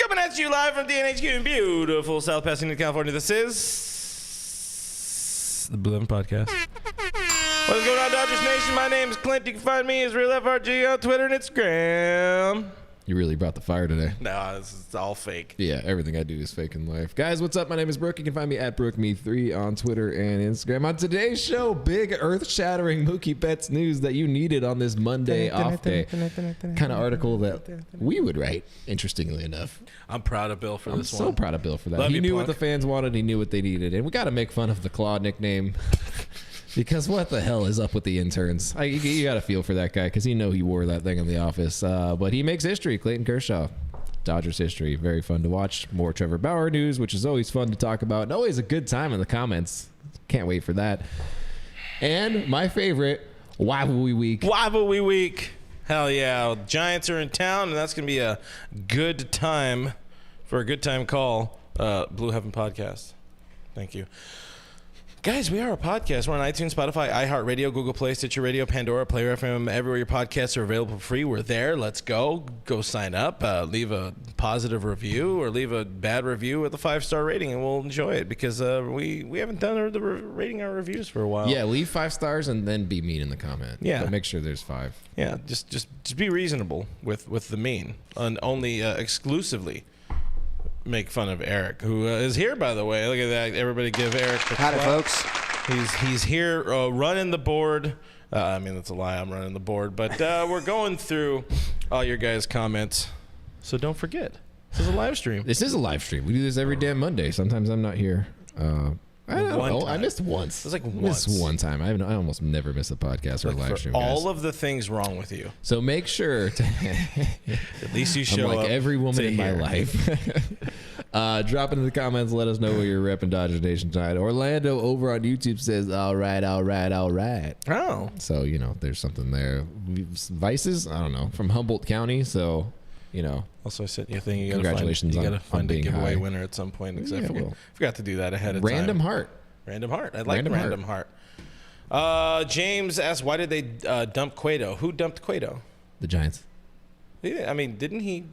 Coming at you live from DNHQ in beautiful South Pasadena, California. This is the Blue Podcast. What's going on, Dodgers Nation? My name is Clint. You can find me as RealFRG on Twitter and Instagram. You really brought the fire today. No, this is all fake. Yeah, everything I do is fake in life. Guys, what's up? My name is Brooke. You can find me at BrookeMe3 on Twitter and Instagram. On today's show, big earth-shattering Mookie Betts news that you needed on this Monday off day. Kind of article that we would write, interestingly enough. I'm proud of Bill for this one. I'm so proud of Bill for that. Love he you, knew punk. what the fans wanted. He knew what they needed. And we got to make fun of the Claw nickname. Because what the hell is up with the interns? You got to feel for that guy because he wore that thing in the office. But he makes history. Clayton Kershaw, Dodgers history. Very fun to watch. More Trevor Bauer news, which is always fun to talk about. And always a good time in the comments. Can't wait for that. And my favorite, Rivalry Week. Rivalry Week. Hell yeah. Giants are in town, and that's going to be a good time for a good time call. Blue Heaven Podcast. Thank you. Guys, we are a podcast. We're on iTunes, Spotify, iHeartRadio, Google Play, Stitcher Radio, Pandora, Player FM, everywhere your podcasts are available for free. We're there. Let's go. Go sign up. Leave a positive review or leave a bad review with a 5-star rating, and we'll enjoy it because we haven't done rating our reviews for a while. Yeah, leave 5 stars and then be mean in the comment. Yeah. But make sure there's 5. Yeah, just be reasonable with the mean, and only exclusively make fun of Eric, who is here, by the way. Look at that. Everybody give Eric the Howdy, clap. folks. He's here running the board. I mean, that's a lie. I'm running the board. But we're going through all your guys' comments. So don't forget, this is a live stream. This is a live stream. We do this every damn Monday. Sometimes I'm not here. I don't know. I missed once. It was like once. Missed one time. I almost never miss a podcast or a live stream. All of the things wrong with you. So make sure to at least you show I'm like up every woman in my here. life. Drop into the comments. Let us know where you're repping Dodger Nation tonight. Orlando over on YouTube says, all right. Oh. So, there's something there. Vices? I don't know. From Humboldt County. So, Also, I sent you a thing. You gotta Congratulations find, you on gotta find a being giveaway high. winner at some point. Because Yeah, I forgot to do that ahead of Random time. Heart. Random Heart. I like Random Heart. James asked, why did they dump Cueto? Who dumped Cueto? The Giants. Yeah, I mean, didn't he,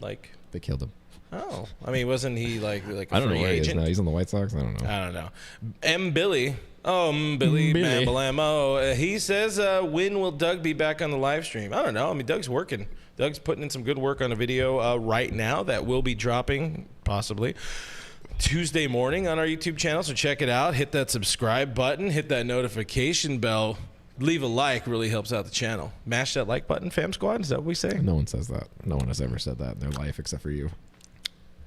They killed him. Oh, I mean, wasn't he like a I don't know free where he is agent? now. He's on the White Sox. I don't know. I don't know. Billy. Oh, Billy. Billy. Mambalamo. He says, when will Doug be back on the live stream? I don't know. I mean, Doug's working. Doug's putting in some good work on a video right now that will be dropping possibly Tuesday morning on our YouTube channel. So check it out. Hit that subscribe button. Hit that notification bell. Leave a like. Really helps out the channel. Mash that like button, fam squad. Is that what we say? No one says that. No one has ever said that in their life except for you.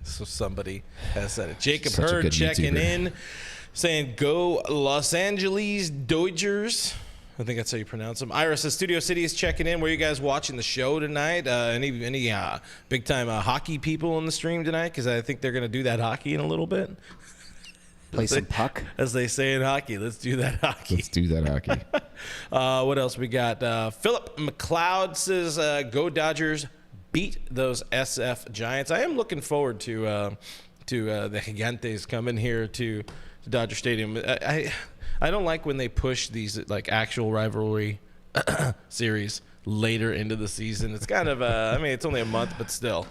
So somebody has said it. Jacob Such a Hurd good checking YouTuber. in, saying, go Los Angeles Dodgers. I think that's how you pronounce them. Iris says, Studio City is checking in. Where you guys watching the show tonight? Any big-time hockey people on the stream tonight? Because I think they're going to do that hockey in a little bit. Play some puck. As they say in hockey, let's do that hockey. Let's do that hockey. What else we got? Philip McLeod says, go Dodgers. Beat those SF Giants. I am looking forward to the Gigantes coming here to Dodger Stadium. I don't like when they push these actual rivalry series later into the season. It's kind of it's only a month, but still.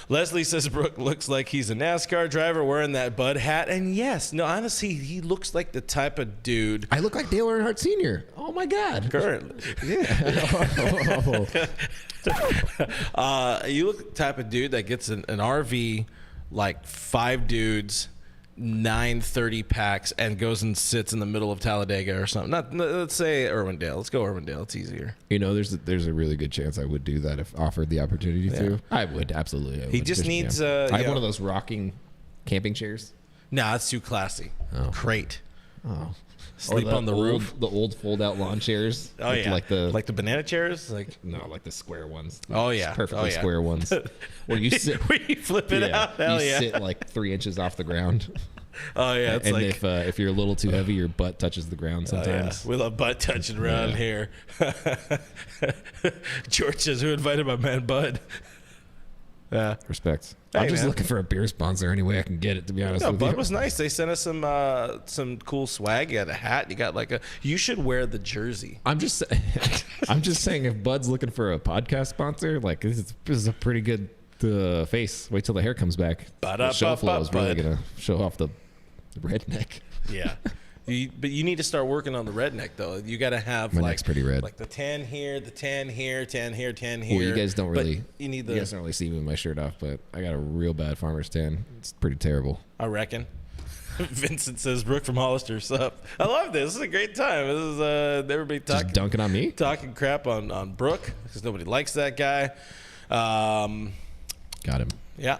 Leslie says Brooke looks like he's a NASCAR driver wearing that Bud hat. And yes, no, honestly, he looks like the type of dude. I look like Dale Earnhardt Sr. Oh, my God. Currently. You look the type of dude that gets an RV, 5 dudes, 930 packs, and goes and sits in the middle of Talladega or something. Let's say Irwindale. Let's go Irwindale. It's easier. There's a really good chance I would do that if offered the opportunity to. I would, absolutely. I He would. just needs, I have one of those rocking camping chairs. Nah, it's too classy. Oh. Crate. Oh. Sleep Or on the roof. The old fold-out lawn chairs. Oh, yeah. Like the banana chairs? No, like the square ones. Oh, yeah. Perfectly square ones. Where you sit. Where you flip it out? Hell you yeah. sit 3 inches off the ground. Oh, yeah. It's and if you're a little too heavy, your butt touches the ground sometimes. Oh, yeah. We love butt touching around here. George says, who invited my man Bud? Yeah. Respect. Hey, I'm just man. looking for a beer sponsor any way I can get it, to be honest No, with Bud you. was nice. They sent us some cool swag. You got a hat. You got you should wear the jersey. I'm just saying if Bud's looking for a podcast sponsor, this is a pretty good The face. Wait till the hair comes back. The show flow is really gonna show off the redneck. Yeah. But you need to start working on the redneck, though. You got to have My neck's pretty red. like the tan here, the tan here, tan here, tan here. Well, you guys don't really. You guys don't really see me with my shirt off, but I got a real bad farmer's tan. It's pretty terrible. I reckon. Vincent says, Brooke from Hollister, sup? I love this. This is a great time. This is everybody talking. Just dunking on me? Talking crap on Brooke because nobody likes that guy. Got him. Yeah.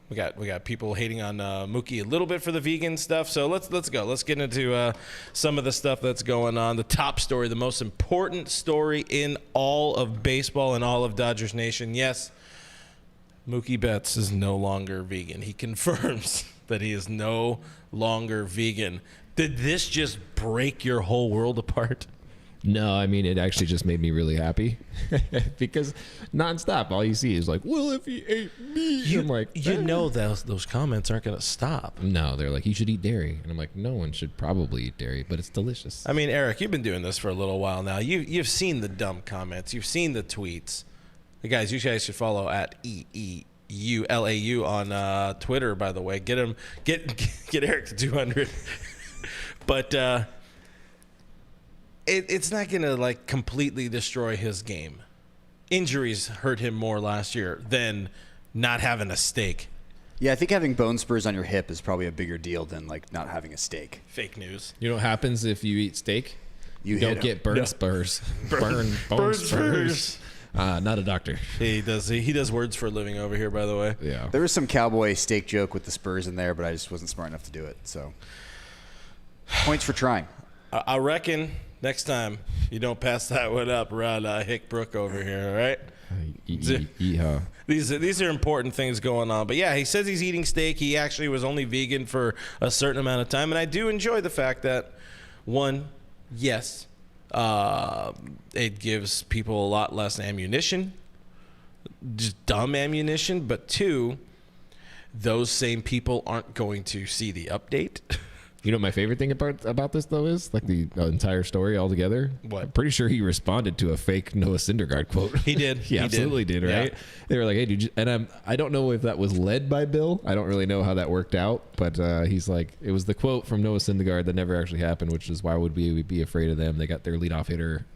We got people hating on Mookie a little bit for the vegan stuff. So let's go. Let's get into some of the stuff that's going on. The top story, the most important story in all of baseball and all of Dodgers Nation. Yes, Mookie Betts is no longer vegan. He confirms that he is no longer vegan. Did this just break your whole world apart? No, I mean, it actually just made me really happy because nonstop, all you see is like, well, if he ate meat, I'm like, those comments aren't going to stop. No, they're like, you should eat dairy. And I'm like, no one should probably eat dairy, but it's delicious. I mean, Eric, you've been doing this for a little while now. You've seen the dumb comments. You've seen the tweets. You guys should follow at EEULAU on Twitter, by the way. Get Eric to 200. But, it's not going to like completely destroy his game. Injuries hurt him more last year than not having a steak. Yeah, I think having bone spurs on your hip is probably a bigger deal than like not having a steak. Fake news. You know what happens if you eat steak? You don't get burn spurs. Burn bone spurs. Not a doctor. He does words for a living over here, by the way. Yeah. There was some cowboy steak joke with the spurs in there, but I just wasn't smart enough to do it. So points for trying. I reckon next time you don't pass that one up around Hick Brook over here, all right? These are important things going on. But, yeah, he says he's eating steak. He actually was only vegan for a certain amount of time. And I do enjoy the fact that, one, yes, it gives people a lot less ammunition, just dumb ammunition. But, two, those same people aren't going to see the update. You know what my favorite thing about this, though, is? Like the entire story altogether? What? I'm pretty sure he responded to a fake Noah Syndergaard quote. He did. He absolutely did, right? Yeah. They were like, hey, dude. And I don't know if that was led by Bill. I don't really know how that worked out. But he's like, it was the quote from Noah Syndergaard that never actually happened, which is, why would we be afraid of them? They got their leadoff hitter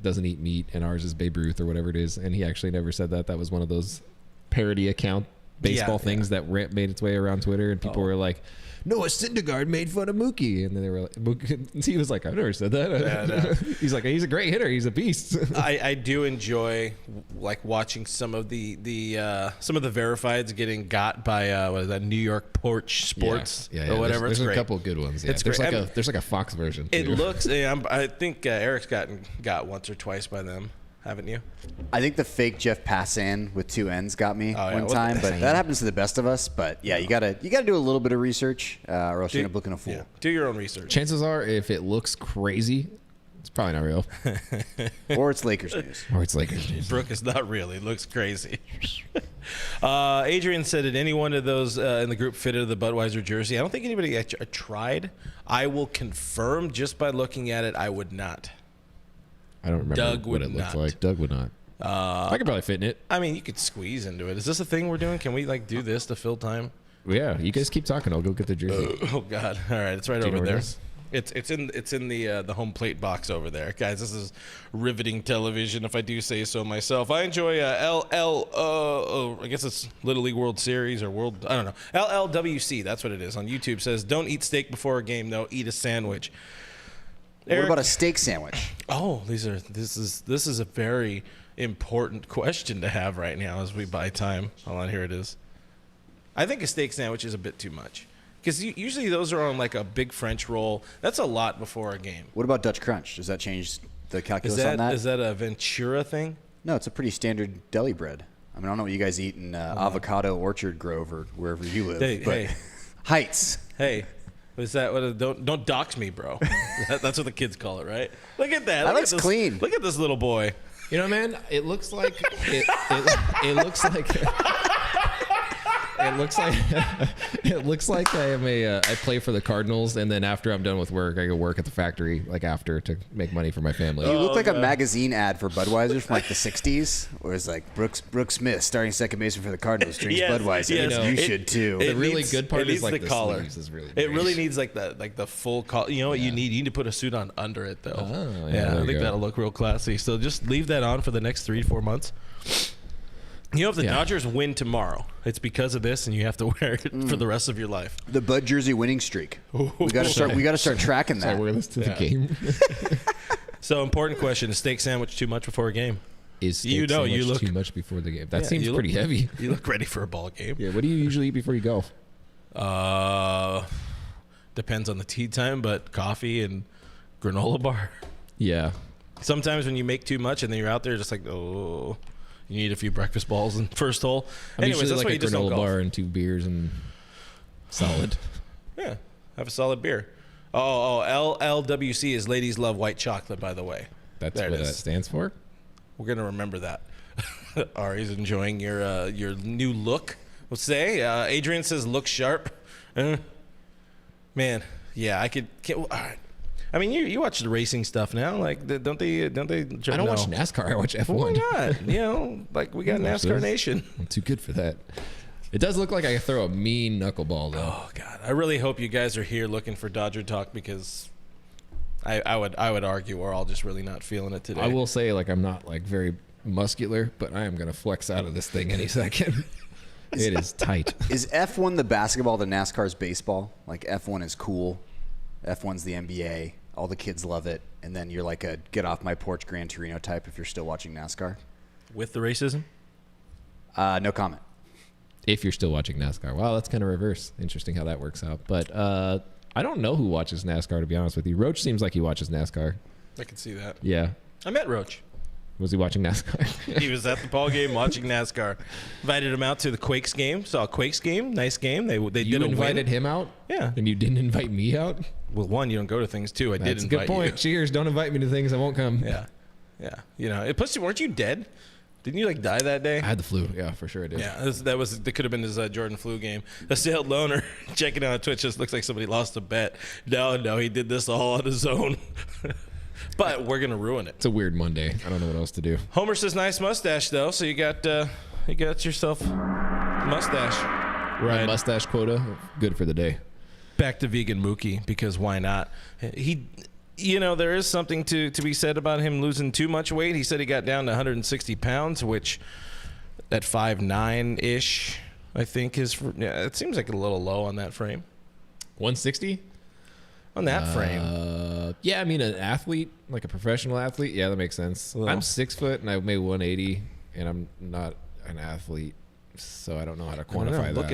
doesn't eat meat, and ours is Babe Ruth or whatever it is. And he actually never said that. That was one of those parody account baseball things that made its way around Twitter. And people were like, Noah Syndergaard made fun of Mookie, and then they were like, he was like, I've never said that. Yeah, no. He's like, he's a great hitter. He's a beast. I do enjoy like watching some of the verifieds getting got by what is that, New York Porch Sports or whatever. There's it's a couple of good ones. Yeah. It's there's great. There's like a Fox version. It looks. I think Eric's got once or twice by them. Haven't you? I think the fake Jeff Passan with two N's got me one time, but that happens to the best of us. But yeah, you gotta do a little bit of research, or else you end up looking a fool. Yeah. Do your own research. Chances are, if it looks crazy, it's probably not real. Or it's Lakers news. Brooke is not real. He looks crazy. Adrian said, did any one of those in the group fit into the Budweiser jersey? I don't think anybody tried. I will confirm just by looking at it, I would not. I don't remember what it looked like. Doug would not. I could probably fit in it. I mean, you could squeeze into it. Is this a thing we're doing? Can we like do this to fill time? Yeah, you guys keep talking. I'll go get the jersey. Oh God! All right, it's right over there. It's in the home plate box over there, guys. This is riveting television, if I do say so myself. I enjoy I guess it's Little League World Series or World. I don't know. LLWC. That's what it is on YouTube. Says don't eat steak before a game. No, eat a sandwich. Eric, what about a steak sandwich? Oh, this is a very important question to have right now as we buy time. Hold on, here it is. I think a steak sandwich is a bit too much because usually those are on like a big French roll. That's a lot before a game. What about Dutch Crunch? Does that change the calculus on that? Is that a Ventura thing? No, it's a pretty standard deli bread. I mean, I don't know what you guys eat in Avocado Orchard Grove or wherever you live. But Heights. Hey. Is that don't dox me, bro? That's what the kids call it, right? Look at that. That looks clean. Look at this little boy. You know, man, it looks like it looks like it looks like I am I play for the Cardinals, and then after I'm done with work, I go work at the factory after to make money for my family. You look like a magazine ad for Budweiser from the 60s, where it's like Brooks Smith starting second baseman for the Cardinals drinks Budweiser. Yes. You should too. The really good part is the collar. Is really it really needs the full collar. You know what you need? You need to put a suit on under it though. Oh, I think that'll look real classy. So just leave that on for the next 3 to 4 months. You know, if the Dodgers win tomorrow, it's because of this, and you have to wear it for the rest of your life. The Bud jersey winning streak. We got to start tracking that. I wear this to the game. So, important question: is steak sandwich too much before a game? Is steak sandwich too much before the game? That seems pretty heavy. You look ready for a ball game. Yeah. What do you usually eat before you go? Depends on the tea time, but coffee and granola bar. Yeah. Sometimes when you make too much and then you're out there just like, oh, you need a few breakfast balls in first hole. Anyways, that's why you just don't golf. A granola bar and 2 beers and solid. Yeah, have a solid beer. LLWC is ladies love white chocolate, by the way. That's what that stands for? We're going to remember that. Ari's enjoying your new look. We'll say. Adrian says, look sharp. Man, yeah, I could. All right. I mean, you watch the racing stuff now. Like, don't they? I don't watch NASCAR. I watch F1. Why not? We got NASCAR Nation. I'm too good for that. It does look like I could throw a mean knuckleball, though. Oh God, I really hope you guys are here looking for Dodger talk, because I would argue we're all just really not feeling it today. I will say, I'm not very muscular, but I am gonna flex out of this thing any second. It is tight. Is F1 the basketball, the NASCAR's baseball? Like, F1 is cool. F1's the NBA. All the kids love it. And then you're like a get off my porch Gran Torino type if you're still watching NASCAR. With the racism? No comment. If you're still watching NASCAR. Wow, that's kind of reverse. Interesting how that works out. But I don't know who watches NASCAR, to be honest with you. Roach seems like he watches NASCAR. I can see that. Yeah. I met Roach. Was he watching NASCAR? He was at the ball game watching NASCAR. Invited him out to the Quakes game. Saw a Quakes game. Nice game. You invited him out? Yeah. And you didn't invite me out? Well, one, you don't go to things. Two, I did invite you. That's a good point. Cheers. Don't invite me to things. I won't come. Yeah. Yeah. Plus, weren't you dead? Didn't you die that day? I had the flu. Yeah, for sure I did. Yeah, that could have been his Jordan flu game. The sailed loner checking out on Twitch just looks like somebody lost a bet. No, he did this all on his own. But we're gonna ruin it. It's a weird Monday. I don't know what else to do. Homer says nice mustache though, so you got yourself a mustache. Right, mustache quota, good for the day. Back to vegan Mookie, because why not? There is something to be said about him losing too much weight. He said he got down to 160 pounds, which at 5'9" I think it seems like a little low on that frame. 160? On that frame. Yeah, I mean, an athlete, like a professional athlete, yeah, that makes sense. I'm 6 foot and I weigh 180, and I'm not an athlete, so I don't know how to quantify that. Look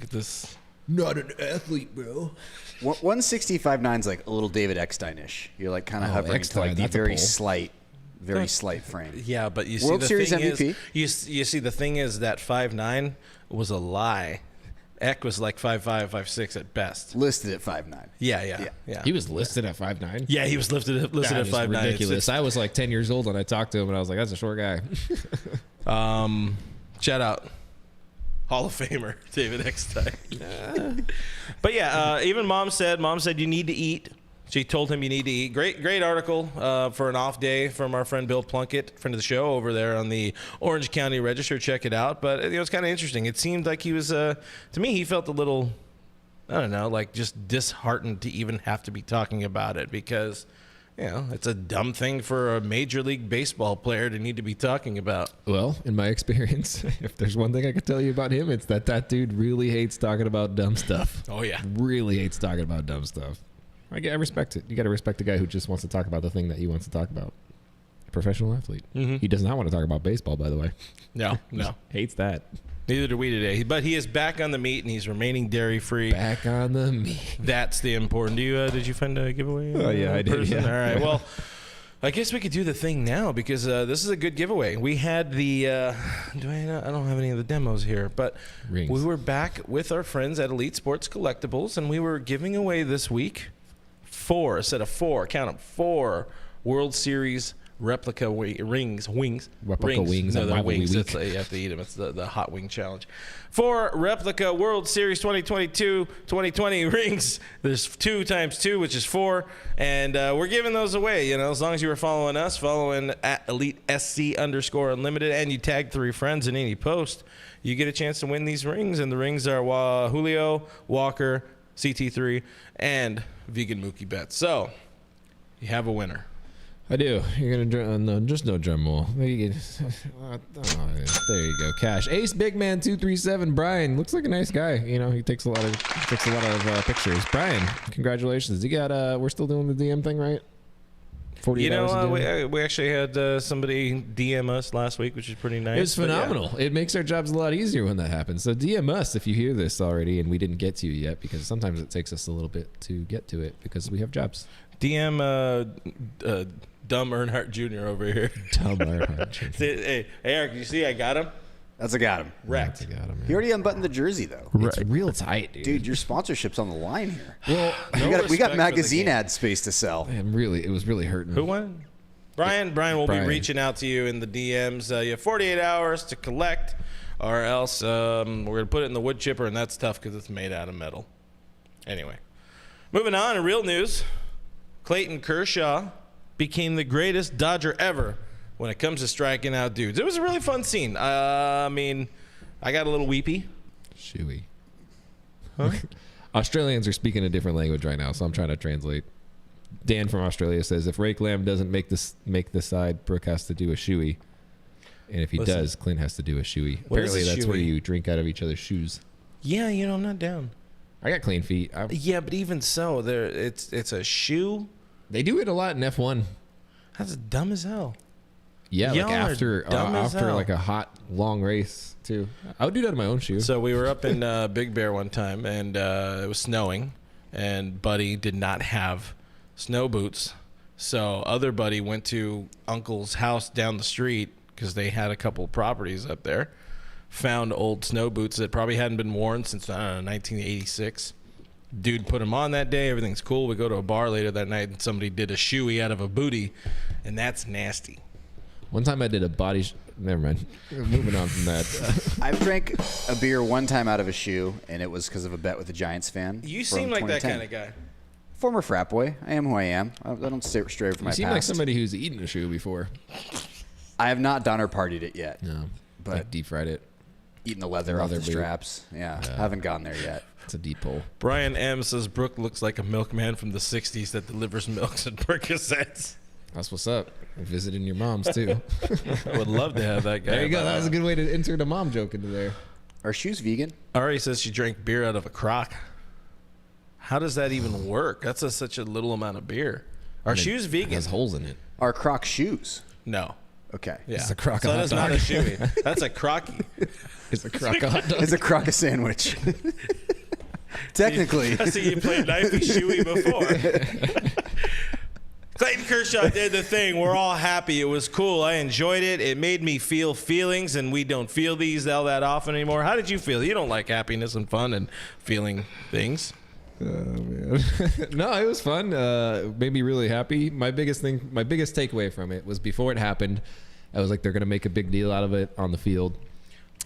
at this. Not an athlete, bro. 165.9's like a little David Eckstein-ish. You're kind of hovering to the very slight frame. Yeah, but you see World Series MVP. You see the thing is that 5'9" was a lie. Eck was like 5'5", 5'6" at best. Listed at 5'9". Yeah. He was listed at 5'9"? Yeah, he was listed at 5'9". Ridiculous. I was 10 years old when I talked to him, and I was like, that's a short guy. Shout out. Hall of Famer, David Eckstein. But yeah, even Mom said you need to eat. She told him you need to eat. Great article for an off day from our friend Bill Plunkett, friend of the show, over there on the Orange County Register. Check it out. But it was kind of interesting. It seemed like he was, to me, he felt a little, I don't know, just disheartened to even have to be talking about it, because it's a dumb thing for a Major League Baseball player to need to be talking about. Well, in my experience, if there's one thing I could tell you about him, it's that dude really hates talking about dumb stuff. Oh, yeah. Really hates talking about dumb stuff. I respect it. You got to respect the guy who just wants to talk about the thing that he wants to talk about. A professional athlete. Mm-hmm. He does not want to talk about baseball, by the way. No. Hates that. Neither do we today. But he is back on the meat, and he's remaining dairy-free. Back on the meat. That's the important. Did you find a giveaway? Oh, yeah, I did. Yeah. All right. Well, I guess we could do the thing now, because this is a good giveaway. We had the I don't have any of the demos here, but Rings. We were back with our friends at Elite Sports Collectibles, and we were giving away this week 4 World Series replica wings. Replica wings. No, And they're why would we wings. weak? You have to eat them. It's the hot wing challenge. For replica World Series 2022-2020 rings, there's 2 times 2, which is 4, and we're giving those away. As long as you were following us, following at EliteSC_Unlimited, and you tag 3 friends in any post, you get a chance to win these rings. And the rings are Julio, Walker, CT3, and vegan Mookie Betts. So you have a winner. I do. You're gonna no, just no drum roll. There you go. Cash. Ace Big Man 237. Brian looks like a nice guy. He takes a lot of pictures. Brian, congratulations. You got. We're still doing the DM thing, right? 48 hours. We actually had somebody DM us last week, which is pretty nice. It was phenomenal. Yeah. It makes our jobs a lot easier when that happens. So DM us if you hear this already and we didn't get to you yet, because sometimes it takes us a little bit to get to it because we have jobs. DM Dumb Earnhardt Jr. over here. Dumb Earnhardt Jr. Hey, Eric, you see I got him? That's a got him. Wrecked. I got him, He already unbuttoned the jersey, though. It's real tight, dude. Dude, your sponsorship's on the line here. Well, we got magazine ad space to sell. It was really hurting. Who won? Brian will be reaching out to you in the DMs. You have 48 hours to collect, or else we're going to put it in the wood chipper, and that's tough because it's made out of metal. Anyway, moving on to real news. Clayton Kershaw became the greatest Dodger ever when it comes to striking out dudes. It was a really fun scene. I got a little weepy. Shooey. Huh? Australians are speaking a different language right now, so I'm trying to translate. Dan from Australia says, if Rake Lamb doesn't make the side, Brooke has to do a shoey. And if he does, Clint has to do a shoey. Apparently that's where you drink out of each other's shoes. Yeah, I'm not down. I got clean feet. Yeah, but even so, it's a shoe. They do it a lot in F1. That's dumb as hell. Yeah, Y'all like after hell. like a hot long race too. I would do that in my own shoe. So we were up in Big Bear one time, and it was snowing, and Buddy did not have snow boots. So other Buddy went to Uncle's house down the street because they had a couple properties up there. Found old snow boots that probably hadn't been worn since 1986. Dude put them on that day. Everything's cool. We go to a bar later that night, and somebody did a shoey out of a booty, and that's nasty. One time I did a body. Never mind. Moving on from that. I've drank a beer one time out of a shoe, and it was because of a bet with a Giants fan. You seem like that kind of guy. Former frat boy. I am who I am. I don't stray from my past. You seem like somebody who's eaten a shoe before. I have not done or partied it yet. No, but like deep fried it. Eating the leather off the straps. Yeah, haven't gotten there yet. It's a deep hole. Brian M. says Brooke looks like a milkman from the 60s that delivers milks and Percocets. That's what's up. I'm visiting your mom's, too. I would love to have that guy. There you go. That was a good way to insert a mom joke into there. Are shoes vegan? Ari says she drank beer out of a crock. How does that even work? That's such a little amount of beer. Are shoes vegan? It has holes in it. Are Croc shoes? No. Okay. Yeah. It's a crock so hot that's dog. not a shoey. That's a crocky. It's a crock hot dog. It's a crock a sandwich. Technically. I see you played knifey shoey before. Clayton Kershaw did the thing. We're all happy. It was cool. I enjoyed it. It made me feel feelings, and we don't feel these all that often anymore. How did you feel? You don't like happiness and fun and feeling things. Oh, man. No, it was fun. Made me really happy. My biggest takeaway from it was before it happened, I was like, they're going to make a big deal out of it on the field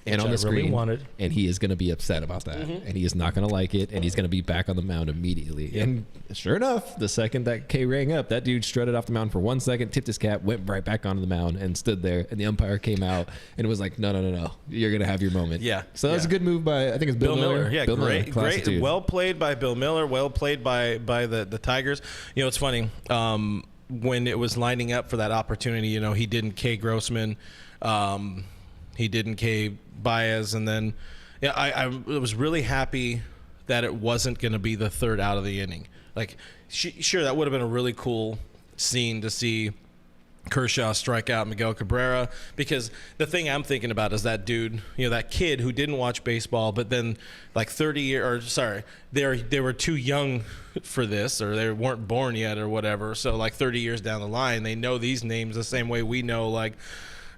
and on the screen. Really wanted. And he is going to be upset about that. Mm-hmm. And he is not going to like it. And he's going to be back on the mound immediately. Yep. And sure enough, the second that K rang up, that dude strutted off the mound for 1 second, tipped his cap, went right back onto the mound and stood there. And the umpire came out and was like, no. You're going to have your moment. Yeah. So that's a good move by, I think it's Bill Miller. Yeah, Bill great. Miller, Great. dude. Well played by Bill Miller. Well played by the Tigers. It's funny. When it was lining up for that opportunity, he didn't K Grossman. He didn't K Baez, and then I was really happy that it wasn't going to be the third out of the inning. Like, sure, that would have been a really cool scene to see Kershaw strike out Miguel Cabrera, because the thing I'm thinking about is that dude, that kid who didn't watch baseball, but then like they were too young for this, or they weren't born yet or whatever. So like 30 years down the line, they know these names the same way we know, like,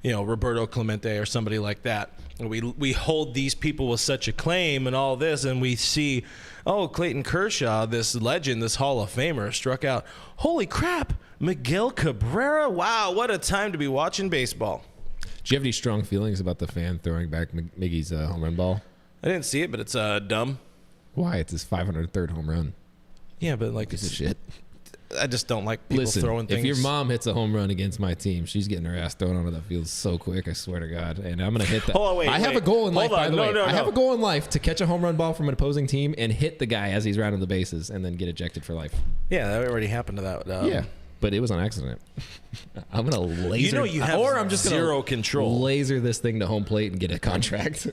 Roberto Clemente or somebody like that. And we hold these people with such acclaim and all this, and we see Oh, Clayton Kershaw, this legend, this Hall of Famer, struck out. Holy crap, Miguel Cabrera. Wow, what a time to be watching baseball. Do you have any strong feelings about the fan throwing back Miggy's home run ball? I didn't see it, but it's dumb. Why? It's his 503rd home run. Yeah, but like Piece of shit. I just don't like people Listen, throwing things. if your mom hits a home run against my team, she's getting her ass thrown onto that field so quick, I swear to God. And I'm going to hit that. Hold on, wait, I have wait. a goal in life, Hold on. by the way. No. I have a goal in life to catch a home run ball from an opposing team and hit the guy as he's rounding the bases and then get ejected for life. Yeah, that already happened to that. Yeah, but it was an accident. I'm going to laser. You know you have or I'm just gonna zero control. laser this thing to home plate and get a contract.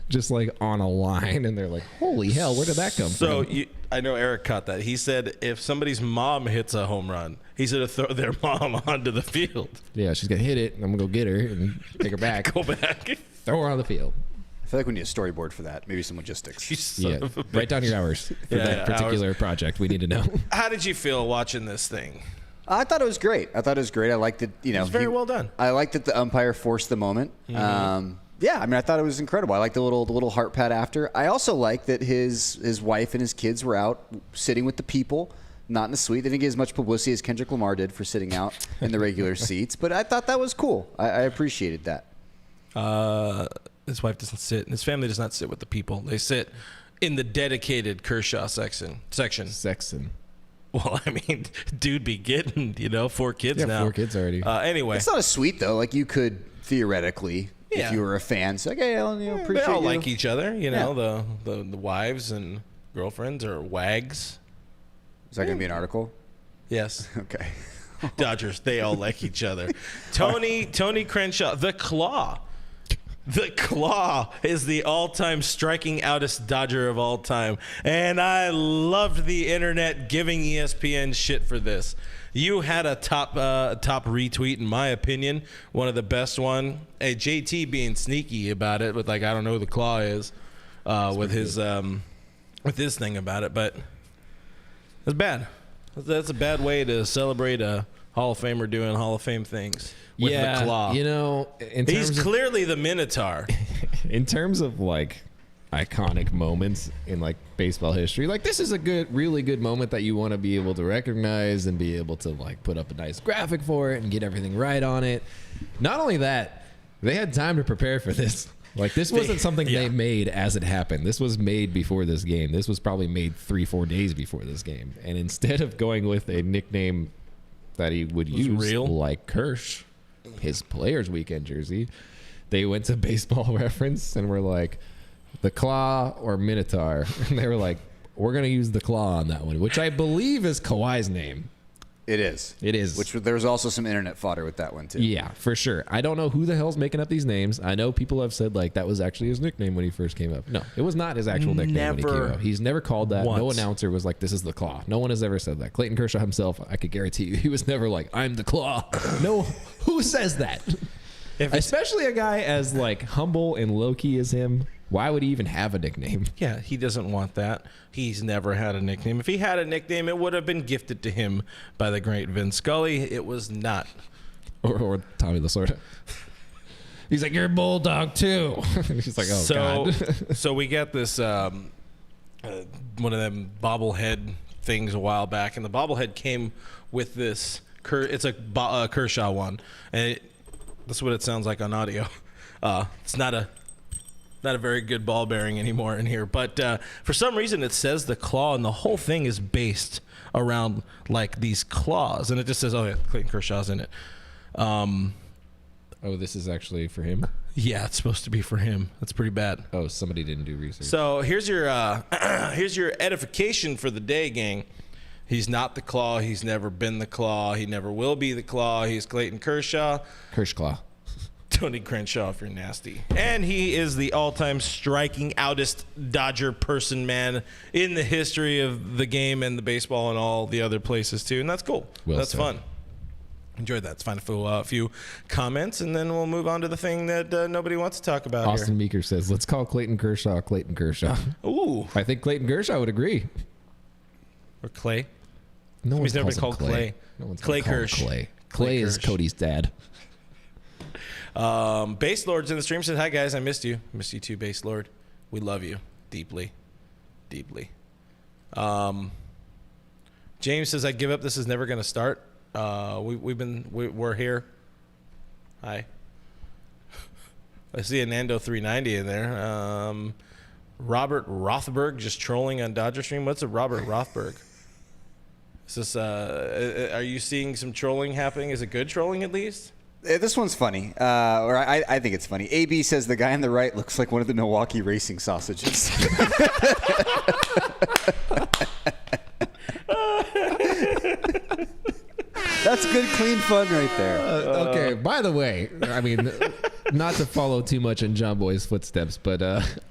Just like on a line. And they're like, holy hell, where did that come So from? I know Eric caught that. He said if somebody's mom hits a home run, he's going to throw their mom onto the field. Yeah, she's going to hit it. And I'm going to go get her and take her back. Go back. Throw her on the field. I feel like we need a storyboard for that. Maybe some logistics. You son Yeah, of a write down your hours for Yeah, that particular project. We need to know. How did you feel watching this thing? I thought it was great. I liked it. You know, was very well done. I liked that the umpire forced the moment. Yeah, I mean, I thought it was incredible. I liked the little heart pat after. I also liked that his wife and his kids were out sitting with the people, not in the suite. They didn't get as much publicity as Kendrick Lamar did for sitting out in the regular seats, but I thought that was cool. I appreciated that. His wife doesn't sit, and his family does not sit with the people. They sit in the dedicated Kershaw section. Sexton. Well, I mean, dude be getting, 4 kids Yeah, now. 4 kids already. Anyway. It's not a suite, though. Like, you could theoretically, Yeah. if you were a fan, say, okay, I'll appreciate They all you. like each other, the wives and girlfriends or wags. Is that going to be an article? Yes. Okay. Dodgers, they all like each other. Tony Crenshaw, the Claw. The Claw is the all-time striking outest Dodger of all time. And I loved the internet giving ESPN shit for this. You had a top retweet, in my opinion, one of the best one. Hey, JT being sneaky about it with I don't know who the Claw is, with his thing about it, but it's bad. That's a bad way to celebrate a Hall of Famer doing Hall of Fame things with the Claw. He's clearly the Minotaur. in terms of iconic moments in baseball history, this is a really good moment that you want to be able to recognize and be able to put up a nice graphic for it and get everything right on it. Not only that, they had time to prepare for this. This wasn't something they made as it happened. This was made before this game. This was probably made 3-4 days before this game. And instead of going with a nickname that he would use, real, like Kersh, his Players Weekend jersey, they went to Baseball Reference and were like, the Claw or Minotaur? And they were like, we're going to use the Claw on that one, which I believe is Kawhi's name. It is. It is. Which there was also some internet fodder with that one, too. Yeah, for sure. I don't know who the hell's making up these names. I know people have said that was actually his nickname when he first came up. No, it was not his actual nickname when he came up. He's never called that. Once. No announcer was like, this is the Claw. No one has ever said that. Clayton Kershaw himself, I could guarantee you, he was never like, I'm the Claw. No, who says that? Especially a guy as humble and low-key as him. Why would he even have a nickname? Yeah, he doesn't want that. He's never had a nickname. If he had a nickname, it would have been gifted to him by the great Vin Scully. It was not. Or Tommy Lasorda. He's like, you're a bulldog too. He's like, oh, God. So we got this one of them bobblehead things a while back, and the bobblehead came with this. It's a Kershaw one, and that's what it sounds like on audio. It's not a very good ball bearing anymore in here, but for some reason it says the Claw, and the whole thing is based around these claws, and it just says, oh yeah, Clayton Kershaw's in it. Oh, this is actually for him? Yeah, it's supposed to be for him. That's pretty bad. Oh, somebody didn't do research. So here's your edification for the day, gang. He's not the Claw. He's never been the Claw. He never will be the Claw. He's Clayton Kershaw. Kershclaw. Tony Crenshaw, if you're nasty. And he is the all-time striking outest Dodger man in the history of the game and the baseball and all the other places, too. And that's cool. That's fun. Enjoyed that. Let's find a few comments, and then we'll move on to the thing that nobody wants to talk about Austin here. Meeker says, let's call Clayton Kershaw Clayton Kershaw. Ooh. I think Clayton Kershaw would agree. Or Clay. No one's never been called Clay. No one's Clay called Kersh. Clay. Clay Clay is Kersh. Cody's dad. Base Lord's in the stream, said, hi guys, I missed you. Missed you too, Base Lord. We love you deeply. Deeply. James says, I give up. This is never going to start. We're here. Hi. I see a Nando 390 in there. Robert Rothberg just trolling on Dodger Stream. What's a Robert Rothberg? Is this, are you seeing some trolling happening? Is it good trolling at least? This one's funny, or I think it's funny. AB says the guy on the right looks like one of the Milwaukee racing sausages. That's good, clean fun right there. Okay, by the way, I mean, not to follow too much in John Boy's footsteps, but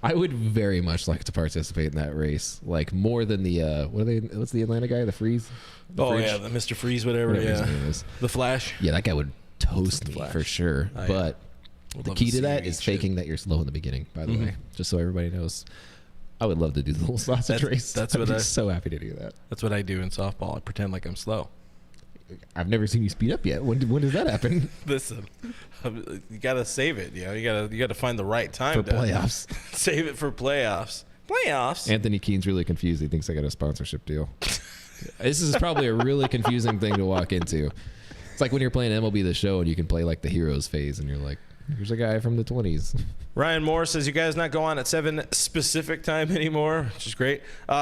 I would very much like to participate in that race, like more than the what's the Atlanta guy, the Freeze? The Oh Fridge? yeah, the Mr. Freeze, whatever His yeah. name is. The Flash. Yeah, that guy would toast me Flash. for sure. Oh, yeah. But Would the love key to to see that you is eat shit. faking that you're slow in the beginning, by the way, just so everybody knows. I would love to do the little sausage race. that's I'd what be I- so happy to do that. That's what I do in softball. I pretend like I'm slow. I've never seen you speed up yet. When does that happen? Listen, you gotta save it. You know, you gotta find the right time For to playoffs. Save it for playoffs. Playoffs. Anthony Keene's really confused. He thinks I got a sponsorship deal. This is probably a really confusing thing to walk into. It's like when you're playing MLB The Show and you can play like the heroes phase and you're like, here's a guy from the 20s. Ryan Moore says, you guys not go on at 7 specific time anymore, which is great. We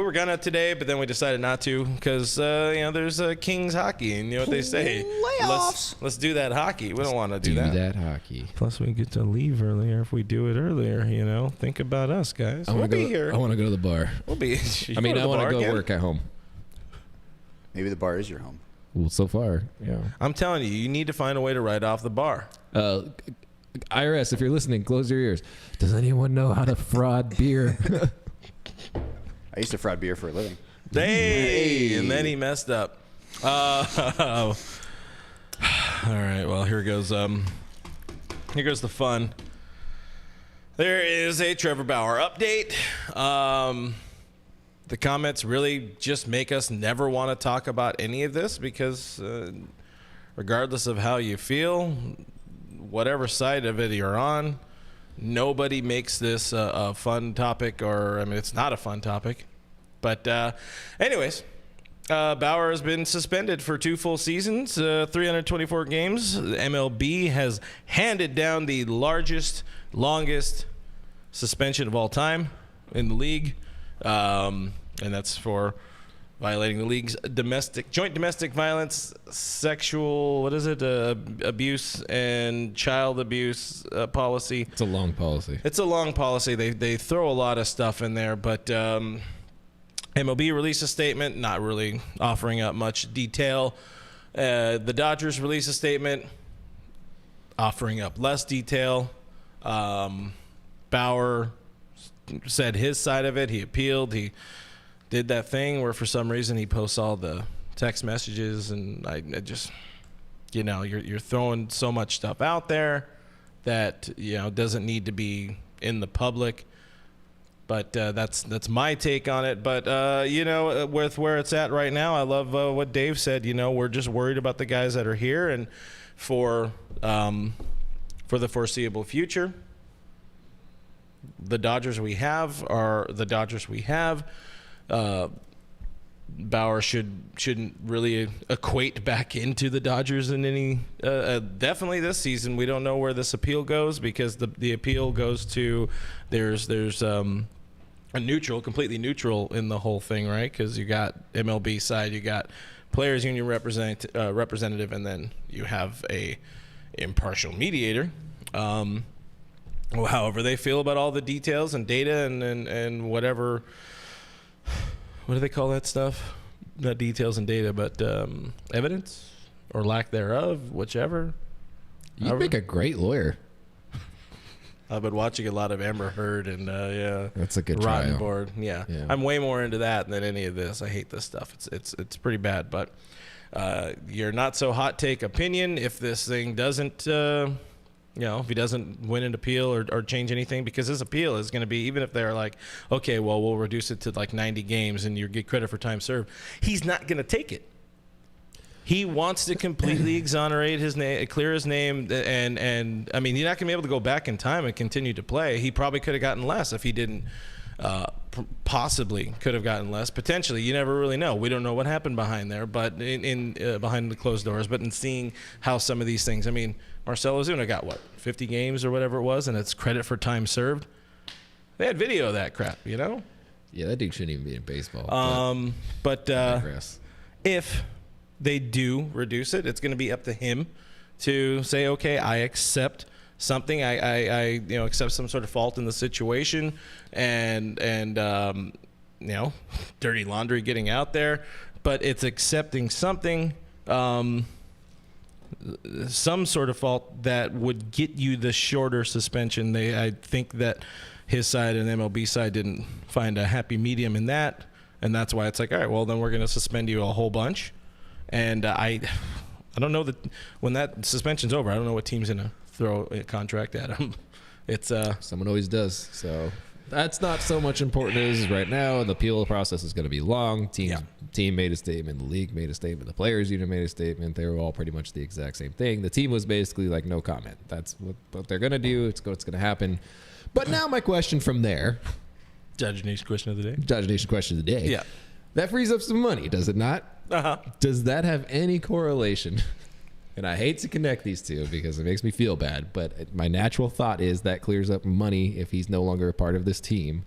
were gonna today, but then we decided not to because, there's Kings hockey, and you know what they say. Playoffs. Let's do that hockey. We don't want to do that. Hockey. Plus, we get to leave earlier if we do it earlier, you know. Think about us, guys. I We'll want to be go. here. I want to go to the bar. We'll be. I mean, I want to go again? work at home. Maybe the bar is your home. Well, so far, yeah. I'm telling you, you need to find a way to write off the bar. IRS, if you're listening, close your ears. Does anyone know how to fraud beer? I used to fraud beer for a living. Hey, and then he messed up. All right, well, here goes the fun. There is a Trevor Bauer update. The comments really just make us never want to talk about any of this because regardless of how you feel, whatever side of it you're on, nobody makes this a fun topic, or, I mean, it's not a fun topic. But anyways, Bauer has been suspended for 2 full seasons, 324 games. The MLB has handed down the longest suspension of all time in the league. And that's for violating the league's joint domestic violence, sexual, abuse and child abuse policy. It's a long policy. It's a long policy. They throw a lot of stuff in there, but MLB released a statement, not really offering up much detail. The Dodgers released a statement offering up less detail. Bauer said his side of it. He appealed. He did that thing where for some reason he posts all the text messages, and I just, you're throwing so much stuff out there that doesn't need to be in the public. But that's my take on it. But with where it's at right now, I love what Dave said. We're just worried about the guys that are here, and for the foreseeable future, the Dodgers we have are the Dodgers we have. Bauer shouldn't really equate back into the Dodgers in any definitely this season. We don't know where this appeal goes because the appeal goes to there's a completely neutral in the whole thing, right? Because you got MLB side, you got players union representative, and then you have a impartial mediator. However they feel about all the details and data and whatever. What do they call that stuff? Not details and data, but evidence or lack thereof, whichever. You'd make a great lawyer. I've been watching a lot of Amber Heard and That's a good Rotten trial. Board. Yeah, I'm way more into that than any of this. I hate this stuff. It's pretty bad. But your not so hot take opinion, if this thing doesn't. If he doesn't win an appeal or change anything, because his appeal is going to be, even if they're like, okay, well, we'll reduce it to like 90 games and you get credit for time served, he's not going to take it. He wants to completely exonerate his name, clear his name, and I mean, you're not going to be able to go back in time and continue to play. He probably could have gotten less if he didn't possibly could have gotten less. Potentially, you never really know. We don't know what happened behind there, but in behind the closed doors. But in seeing how some of these things, I mean, Marcell Ozuna got 50 games or whatever it was, and it's credit for time served. They had video of that crap, you know. Yeah, that dude shouldn't even be in baseball. But if they do reduce it, it's going to be up to him to say, okay, I accept something. I accept some sort of fault in the situation, and dirty laundry getting out there. But it's accepting something, some sort of fault that would get you the shorter suspension. I think that his side and MLB side didn't find a happy medium in that, and that's why it's like, all right, well, then we're going to suspend you a whole bunch. And I don't know that when that suspension's over, I don't know what team's going to throw a contract at him. It's someone always does. So that's not so much important as it is right now. The appeal process is going to be long. Team made a statement. The league made a statement. The players' union made a statement. They were all pretty much the exact same thing. The team was basically like, no comment. That's what they're going to do. It's what's going to happen. But now my question from there. Judge Nation question of the day. Judge Nation question of the day. Yeah. That frees up some money, does it not? Uh-huh. Does that have any correlation? And I hate to connect these two because it makes me feel bad, but my natural thought is that clears up money if he's no longer a part of this team.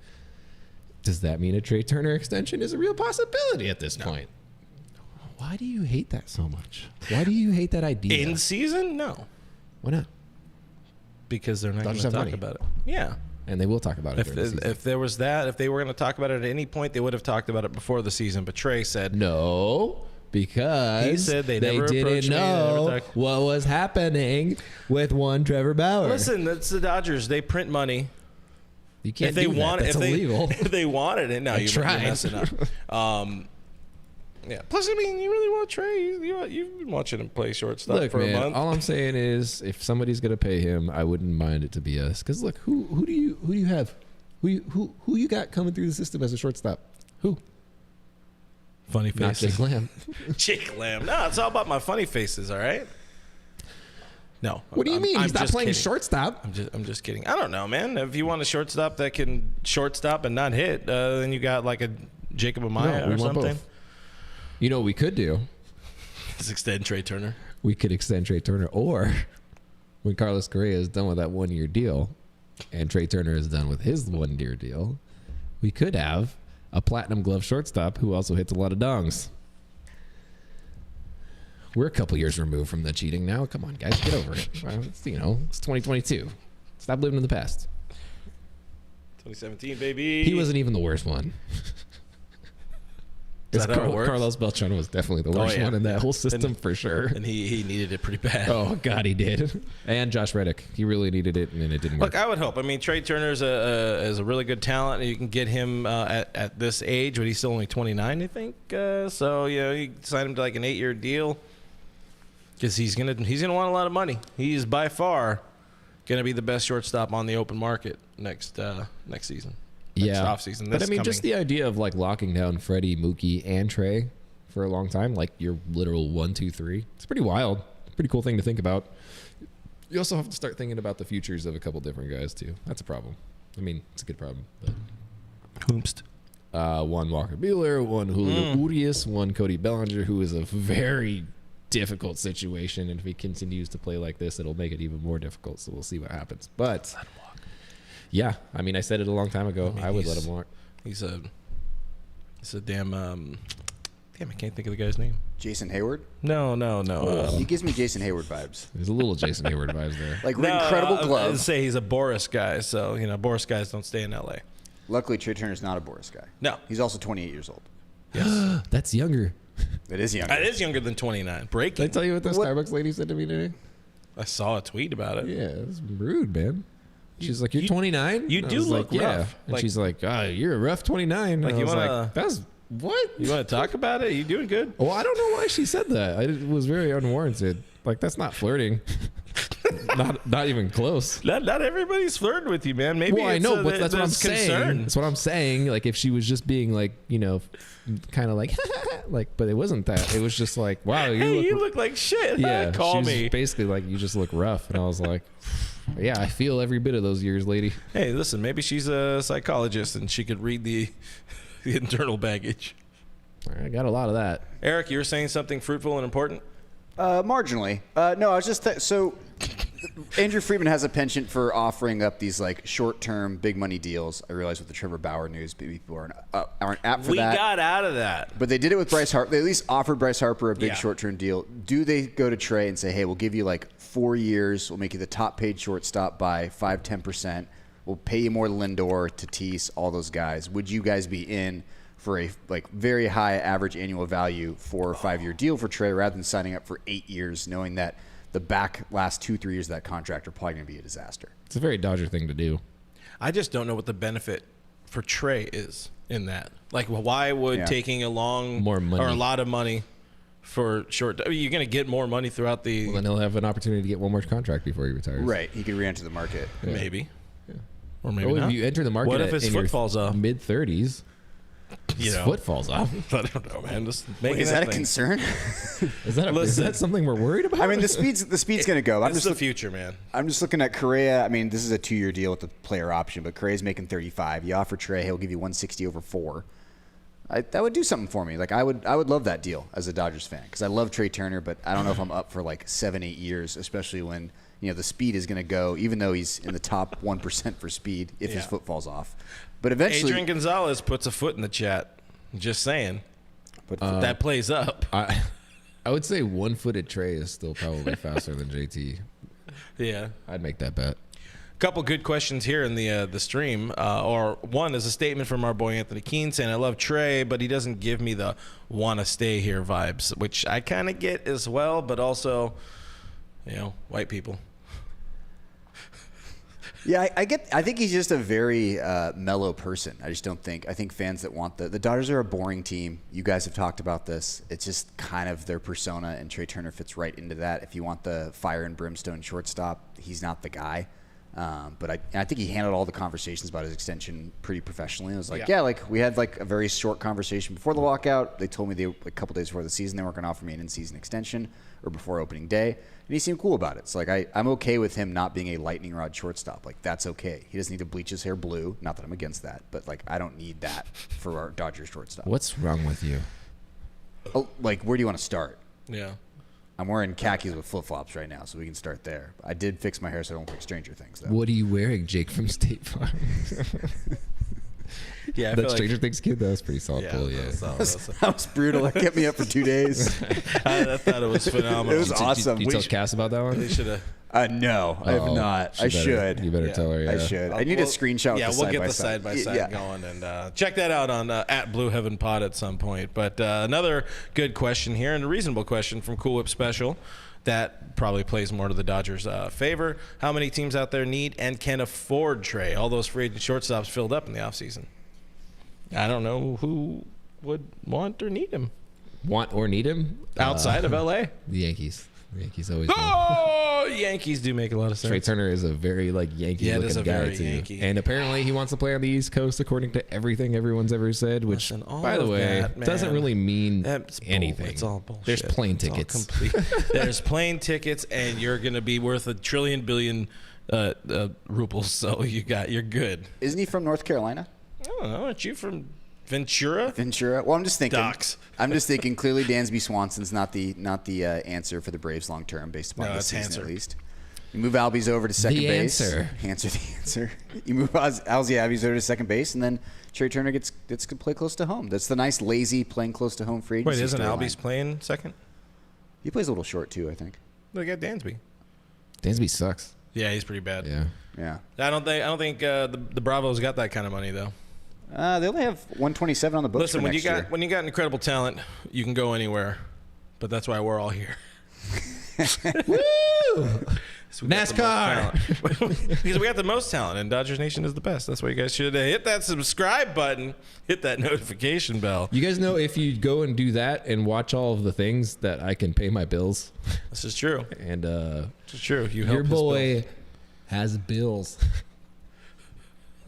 Does that mean a Trea Turner extension is a real possibility at this point? Why do you hate that so much? Why do you hate that idea? In season? No. Why not? Because they're not going to talk about it. Yeah. And they will talk about it during the season. If there was that, if they were going to talk about it at any point, they would have talked about it before the season. But Trea said no, because he said they didn't know what was happening with one Trevor Bauer. Listen, that's the Dodgers. They print money. You can't do that. That's illegal. If they wanted it, no, you're messing up. Yeah. Plus, I mean, you really want Trea. You've been watching him play shortstop for a month. All I'm saying is, if somebody's gonna pay him, I wouldn't mind it to be us. Because look, who do you have? Who you got coming through the system as a shortstop? Who? Funny faces. Not Jake Lamb. Jake Lamb. No, it's all about my funny faces. All right. No. What do you mean? He's not playing kidding. Shortstop. I'm just kidding. I don't know, man. If you want a shortstop that can shortstop and not hit, then you got like a Jacob Amaya or something. Both. You know what we could do? Just extend Trea Turner. We could extend Trea Turner, or when Carlos Correa is done with that 1-year deal, and Trea Turner is done with his 1-year deal, we could have a platinum glove shortstop who also hits a lot of dongs. We're a couple years removed from the cheating now. Come on, guys, get over it. It's 2022. Stop living in the past. 2017, baby. He wasn't even the worst one. Is that how it works? Carlos Beltran was definitely the worst one in that whole system for sure. And he needed it pretty bad. Oh, God, he did. And Josh Reddick. He really needed it, and it didn't work. Look, I would hope. I mean, Trea Turner is a really good talent. You can get him at this age, but he's still only 29, I think. So, you sign him to like an 8-year deal because he's gonna want a lot of money. He's by far going to be the best shortstop on the open market next season. Offseason. But I mean, just the idea of like locking down Freddie, Mookie, and Trea for a long time, like your literal 1, 2, 3. It's pretty wild. Pretty cool thing to think about. You also have to start thinking about the futures of a couple different guys too. That's a problem. I mean, it's a good problem. But Whomst? One Walker Buehler, one Julio Urias, one Cody Bellinger, who is a very difficult situation. And if he continues to play like this, it'll make it even more difficult. So we'll see what happens. But yeah, I mean, I said it a long time ago. I would let him walk. He's a damn. Damn, I can't think of the guy's name. Jason Hayward? No. He gives me Jason Hayward vibes. There's a little Jason Hayward vibes there. Like incredible glove. I would say he's a Boris guy, so Boris guys don't stay in L.A. Luckily, Trea Turner's not a Boris guy. No, he's also 28 years old. Yes, that's younger. It is younger. It is younger than 29. Breaking. Did I tell you what the Starbucks lady said to me today? I saw a tweet about it. Yeah, it's rude, man. She's like, "You're 29." You do look rough. Yeah, and she's like, "Oh, you're a rough 29." Like, and I was like, "That's what? You want to talk about it? You doing good?" Well, I don't know why she said that. It was very unwarranted. Like, that's not flirting. not even close. Not everybody's flirting with you, man. Maybe. Well, I know, but that's what I'm concern. saying. That's what I'm saying. Like, if she was just being like, kind of like, like, but it wasn't that. It was just like, wow, you look like shit. Yeah, Call she's me. Basically, like, you just look rough, and I was like, Yeah, I feel every bit of those years, lady. Hey, listen, maybe she's a psychologist and she could read the internal baggage. I got a lot of that. Eric, you were saying something fruitful and important? Marginally. No, I was just so Andrew Friedman has a penchant for offering up these like short-term, big money deals. I realize with the Trevor Bauer news, people aren't apt for that. We got out of that. But they did it with Bryce Harper. They at least offered Bryce Harper a big Yeah. short-term deal. Do they go to Trey and say, hey, we'll give you like 4 years. We'll make you the top paid shortstop by 5-10%. We'll pay you more Lindor, Tatis, all those guys. Would you guys be in for a like very high average annual value 4 or 5 year deal for Trey rather than signing up for 8 years, knowing that the last 2-3 years of that contract are probably going to be a disaster? It's a very Dodger thing to do. I just don't know what the benefit for Trey is in that. Like, why would taking More money. or a lot of money for short? I mean, you're going to get more money throughout the Well, then he'll have an opportunity to get one more contract before he retires. Right. He could re-enter the market. maybe, or maybe Well, not. if you enter the market What if his in foot your falls off? mid-30s, his foot falls off. I don't know, man. Just making Is that a thing. concern? Is that something we're worried about? I mean, the speed's going to go. It's the future, man. I'm just looking at Correa. I mean, this is a 2-year deal with the player option, but Correa's making 35. You offer Trey, he'll give you 160 over 4. That would do something for me. Like I would love that deal as a Dodgers fan because I love Trea Turner, but I don't know if I'm up for like 7-8 years, especially when the speed is going to go. Even though he's in the top 1% for speed, if his foot falls off, but eventually, Adrian Gonzalez puts a foot in the chat. Just saying. But that plays up. I would say one-footed Trey is still probably faster than JT. Yeah. I'd make that bet. Couple good questions here in the stream. Or one is a statement from our boy Anthony Keene saying, I love Trey, but he doesn't give me the want to stay here vibes, which I kind of get as well, but also, white people. Yeah, I think he's just a very mellow person. I think fans that want the Dodgers are a boring team. You guys have talked about this. It's just kind of their persona, and Trea Turner fits right into that. If you want the fire and brimstone shortstop, he's not the guy. But I think he handled all the conversations about his extension pretty professionally. It was like, we had like a very short conversation before the lockout. They told me a couple days before the season they weren't going to offer me an in-season extension or before opening day. And he seemed cool about it. So, like, I'm okay with him not being a lightning rod shortstop. Like, that's okay. He doesn't need to bleach his hair blue. Not that I'm against that. But, like, I don't need that for our Dodgers shortstop. What's wrong with you? Oh, like, where do you want to start? Yeah. I'm wearing khakis with flip-flops right now, so we can start there. I did fix my hair so I don't look like Stranger Things, though. What are you wearing, Jake from State Farm? Yeah, I that feel Stranger Things kid, that was pretty solid. Pull, yeah. That was brutal. That kept me up for 2 days. I thought it was phenomenal. It was awesome. Did you tell Cass about that one? They should have. No, I have not. I should. You better tell her. Yeah. I should. I need a screenshot. Yeah, with we'll the get the side by side going and check that out on at Blue Heaven Pod at some point. But another good question here and a reasonable question from Cool Whip Special that probably plays more to the Dodgers' favor. How many teams out there need and can afford Trey? All those free agent shortstops filled up in the offseason. I don't know who would want or need him. Want or need him? Outside of L.A.? The Yankees. The Yankees always Oh, Yankees do make a lot of sense. Trea Turner is a very Yankee-looking guy, too. Yankee. And apparently he wants to play on the East Coast, according to everything everyone's ever said, which, Listen, all by the of way, that, man, doesn't really mean it's anything. It's all bullshit. There's plane It's all tickets. complete. There's plane tickets, and you're going to be worth $1 trillion billion rubles, so you're good. Isn't he from North Carolina? I don't know. Aren't you from Ventura? Well, I'm just thinking. Docks. I'm just thinking. Clearly, Dansby Swanson's not the answer for the Braves long term, based upon this season Hanser. at least. You move Albies over to second base. Answer the answer. You move Alzi Albies over to second base, and then Trea Turner gets to play close to home. That's the nice, lazy playing close to home free agency. Wait, isn't storyline. Albies playing second? He plays a little short too, I think. They got Dansby. Dansby sucks. Yeah, he's pretty bad. Yeah. I don't think the Bravos got that kind of money though. They only have 127 on the books. Listen, for next year. when you got incredible talent, you can go anywhere. But that's why we're all here. Woo! So NASCAR. Because we got the most talent, and Dodgers Nation is the best. That's why you guys should hit that subscribe button, hit that notification bell. You guys know if you go and do that and watch all of the things that I can pay my bills. This is true. And this is true. You your help his boy bills. has bills.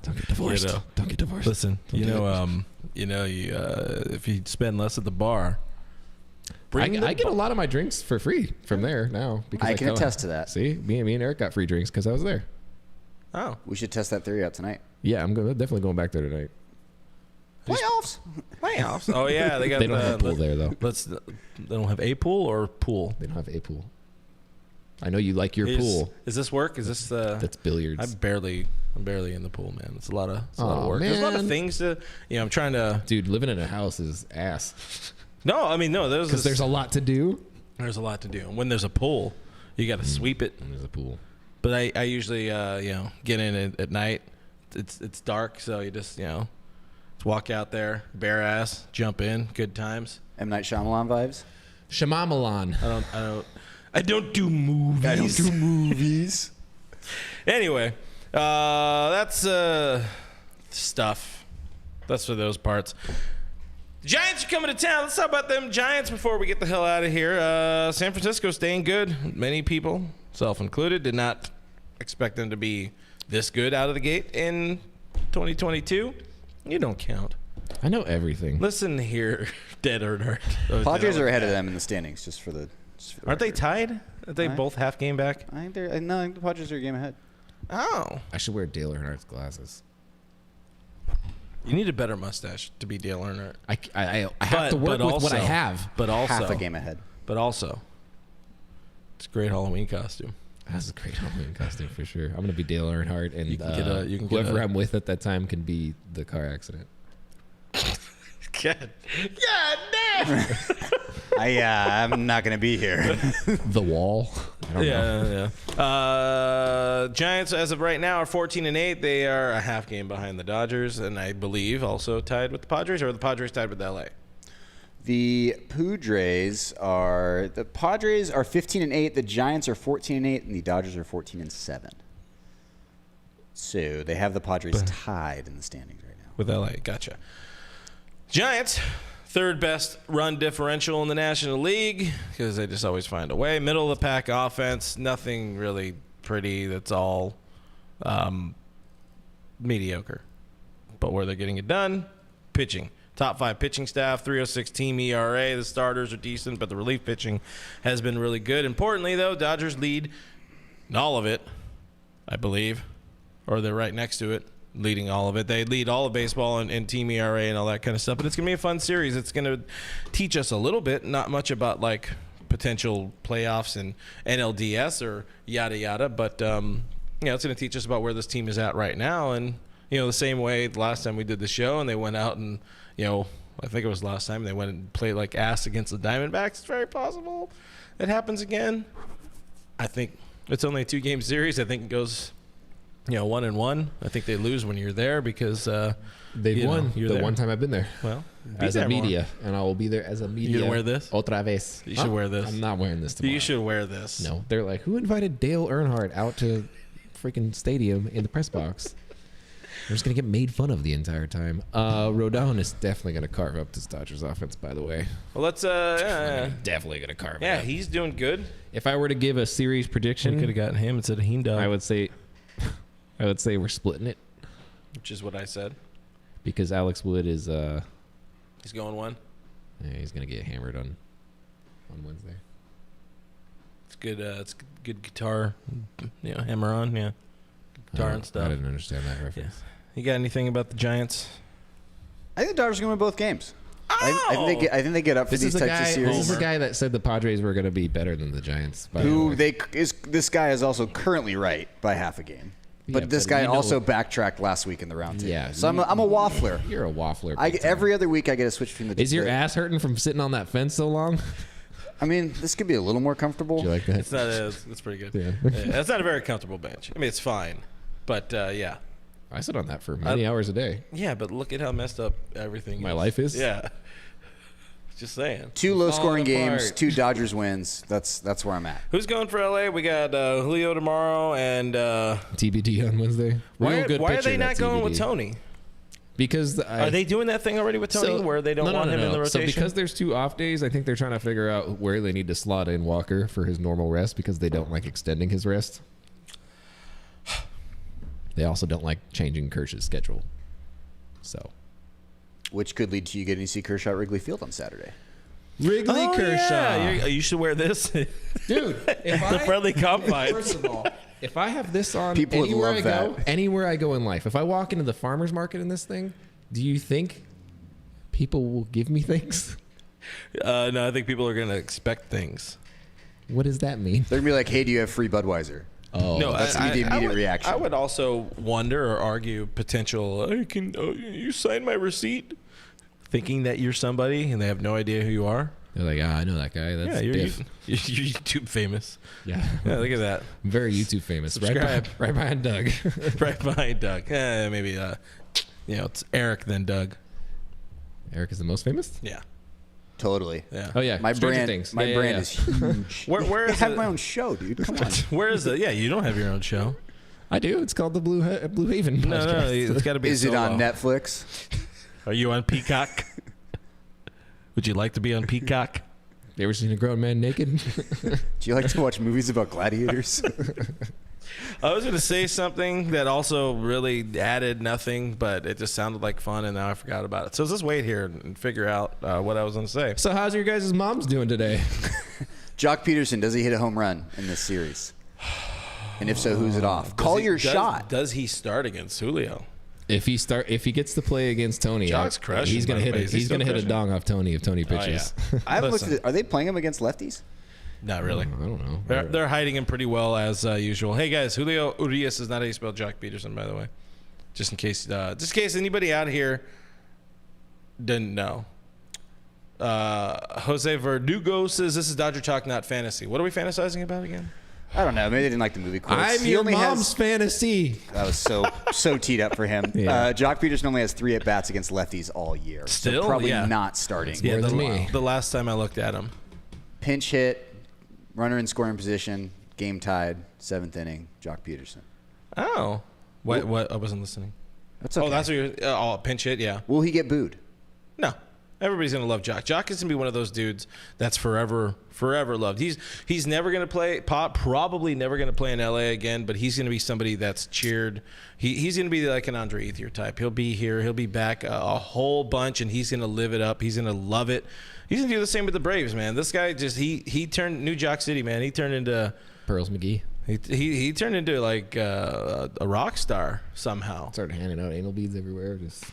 Don't get divorced. Don't get divorced. Listen, Don't if you spend less at the bar, I get a lot of my drinks for free from there now. Because I can attest to that. See, me and Eric got free drinks because I was there. Oh, We should test that theory out tonight. Yeah, I'm definitely going back there tonight. Playoffs. Oh yeah, they got. They don't have a pool there though. They don't have a pool or pool. They don't have a pool. I know you like your pool. Is this work? Is this That's billiards. I'm barely in the pool, man. It's a lot of work. Man. There's a lot of things to. I'm trying to. Dude, living in a house is ass. No, I mean no. Because there's a lot to do. There's a lot to do. And when there's a pool, you got to sweep it. And there's a pool. But I usually get in at night. It's dark, so you just walk out there, bare ass, jump in, good times. M. Night Shyamalan vibes. Shyamalan. I don't do movies. Anyway, that's stuff. That's for those parts. Giants are coming to town. Let's talk about them Giants before we get the hell out of here. San Francisco staying good. Many people, self included, did not expect them to be this good out of the gate in 2022. You don't count. I know everything. Listen here, Dead Earner. Padres are ahead of them in the standings, just for the Aren't they record. tied? Are they both half game back? I think the Padres are a game ahead. Oh. I should wear Dale Earnhardt's glasses. You need a better mustache to be Dale Earnhardt. I have to work with what I have. But also, Half a game ahead. But also, it's a great Halloween costume. That's a great Halloween costume for sure. I'm gonna be Dale Earnhardt, and whoever I'm with at that time can be the car accident. God damn. I'm not going to be here. The Wall. I don't know. Yeah. Giants, as of right now, are 14-8. They are a half game behind the Dodgers, and I believe also tied with the Padres, or are the Padres tied with LA? The Padres are 15-8. The Giants are 14-8, and the Dodgers are 14-7. So they have the Padres tied in the standings right now. With LA, gotcha. Giants, third best run differential in the National League because they just always find a way. Middle of the pack offense, nothing really pretty. That's all mediocre. But where they're getting it done, pitching. Top 5 pitching staff, 306 team ERA. The starters are decent, but the relief pitching has been really good. Importantly, though, Dodgers lead all of it, I believe, or they're right next to it. Leading all of it. They lead all of baseball and team ERA and all that kind of stuff. But it's going to be a fun series. It's going to teach us a little bit, not much about like potential playoffs and NLDS or yada yada, but it's going to teach us about where this team is at right now. And the same way the last time we did the show and they went out and I think it was last time they went and played like ass against the Diamondbacks. It's very possible it happens again. I think it's only a 2-game series. I think it goes 1-1. I think they lose when you're there because they've won the there. one time I've been there. Well, as a media, and I will be there as a media. You gonna wear this? Otra vez. You should wear this. I'm not wearing this tomorrow. You should wear this. No, they're like, who invited Dale Earnhardt out to freaking stadium in the press box? They're just gonna get made fun of the entire time. Rodon is definitely gonna carve up this Dodgers offense. By the way, Well, let's. definitely gonna carve it up. He's doing good. If I were to give a series prediction, We could have gotten him instead of Heendog, I would say we're splitting it which is what I said. because Alex Wood is He's going one. he's gonna get hammered on Wednesday. It's good. It's good guitar. Hammer on. Yeah, guitar and I stuff. didn't understand that reference. You got anything about the Giants? I think the Dodgers are going to win both games. Oh! I think they get up for these types of series. This is the guy that said the Padres were going to be better than the Giants. By the way. This guy is also currently right by half a game. But Yeah, this but guy you know- also backtracked last week in the round table. Yeah, So I'm a waffler. You're a waffler. Every other week I get to switch between the two. Is your ass hurting from sitting on that fence so long? I mean, this could be a little more comfortable. Do you like that? It's not. It's pretty good. Yeah. That's not a very comfortable bench. I mean, it's fine, but yeah. I sit on that for many hours a day. Yeah, but look at how messed up everything. My is. life is? Yeah. Just saying. 2 low-scoring Falling games, apart. 2 Dodgers wins. That's where I'm at. Who's going for LA? We got Julio tomorrow, and TBD on Wednesday. why Real good are pitcher, they not that going with TBD. Tony? Because Are they doing that thing already with Tony, where they don't want him in the rotation? So because there's 2 off days, I think they're trying to figure out where they need to slot in Walker for his normal rest because they don't like extending his rest. They also don't like changing Kershaw's schedule. So Which could lead to you getting to see Kershaw at Wrigley Field on Saturday. Wrigley Kershaw. Yeah, you should wear this. Dude, The friendly confines. First of all, if I have this on People would anywhere love I go, that. anywhere I go in life, if I walk into the farmer's market in this thing, do you think people will give me things? No, I think people are going to expect things. What does that mean? They're gonna be like, "Hey, do you have free Budweiser?" Oh, No, That's gonna be the immediate reaction. I would also wonder or argue potential. You sign my receipt, thinking that you're somebody, and they have no idea who you are. they're like, I know that guy. That's You're Biff. YouTube famous. Yeah. Yeah, look at that. Very YouTube famous. Subscribe. Right behind Doug. Right behind Doug. Maybe it's Eric then Doug. Eric is the most famous? Yeah. Totally. Yeah. Oh, yeah. My Stranger brand, Things. my Yeah, brand yeah. is huge. Where I is have it? my own show, dude. Come on. Where is it? Yeah, you don't have your own show. I do. It's called the Blue Haven No, podcast. it's got to be. Is it on solo. Netflix? Are you on Peacock? Would you like to be on Peacock? You ever seen a grown man naked? Do you like to watch movies about gladiators? I was going to say something that also really added nothing, but it just sounded like fun, and now I forgot about it. So let's just wait here and figure out what I was going to say. So how's your guys' moms doing today? Jock Peterson, does he hit a home run in this series? And if so, who's it off? Call your shot. Does he start against Julio? If he gets to play against Tony, Jock's crushing, he's gonna by the hit way. it. Is he He's still gonna hit a crushing? dong off Tony if Tony pitches. Oh, yeah. I haven't looked Listen. at it. Are they playing him against lefties? Not really. I don't know. They're hiding him pretty well as usual. Hey guys, Julio Urias is not how you spell Jock Peterson, by the way. Just in case anybody out here didn't know. Jose Verdugo says this is Dodger Talk, not fantasy. What are we fantasizing about again? I don't know. Maybe they didn't like the movie quotes. I'm He your only mom's fantasy. That was so teed up for him. Yeah. Jock Peterson only has 3 at-bats against lefties all year. Still? So probably Yeah. not starting. More the, than me. the last time I looked at him. Pinch hit, runner in scoring position, game tied, 7th inning, Jock Peterson. Oh. What? I wasn't listening. That's okay. Oh, that's what you're pinch hit, yeah. Will he get booed? No. Everybody's gonna love Jock. Jock is gonna be one of those dudes that's forever loved. He's never gonna play, probably never gonna play in LA again. But he's gonna be somebody that's cheered. He's gonna be like an Andre Ethier type. He'll be here. He'll be back a whole bunch, and he's gonna live it up. He's gonna love it. He's gonna do the same with the Braves, man. This guy just he turned New Jock City, man. He turned into Pearls McGee he turned into like a rock star somehow. started handing out anal beads everywhere. Just